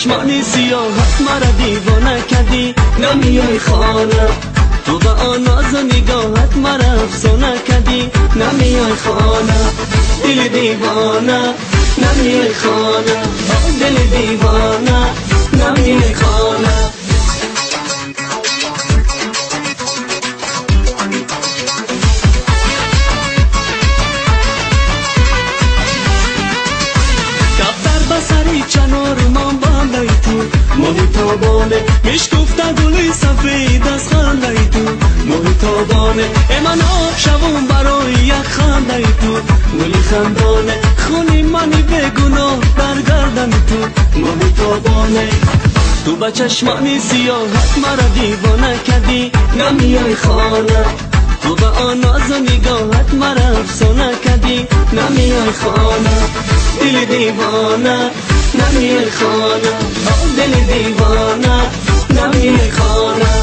چشمان سیاهت مرا دیوانه کردی نمیای خانه تو به آن ناز و نگاهت مرا افسانه کردی نمیای خانه دل دیوانه نمیای خانه دل دیوانه نمیای خانه بسری چنار من باندای تو محتابانه میشکفته گلی سفید از خنده تو محتابانه من آب شوم برای یک خنده تو گلی خندانه خونی منی بگناه برگردن تو محتابانه تو به چشمانی سیاهت مرا دیوانه کردی نمیای خانه تو به آن ناز و نگاهت مرا افسانه کردی نمیای خانه دل دیوانه نمیای خانه دل دیوانه نمیای خانه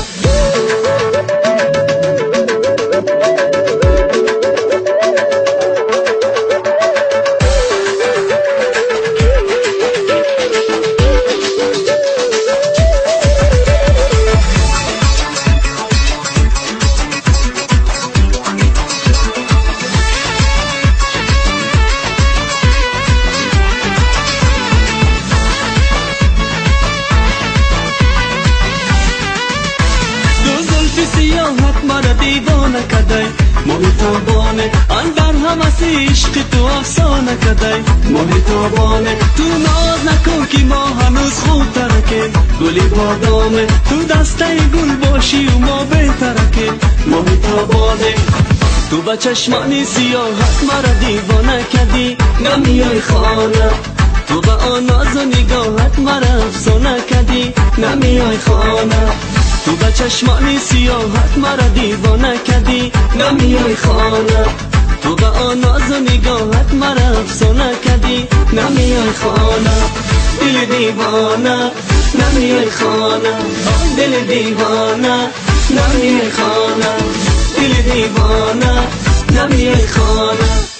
سیاحت مرا دیوانه کدی محتابانه اندر همه عشق تو افسانه کدی محتابانه تو ناز نکن که ما هنوز خود ترکه گلی بادامه تو دسته گل باشی و ما بهترکه محتابانه تو به چشمانی سیاحت مرا دیوانه کدی نمیای خانه تو به آن ناز و نگاهت مرا افسانه کدی نمیای خانه تو به چشمانی سیاهت مرا دیوانه کردی نمیای خانه تو به آن ناز و نگاهت مرا افسانه کردی نمیای خانه دل دیوانه نمیای خانه دل دیوانه نمیای خانه دل دیوانه نمیای خانه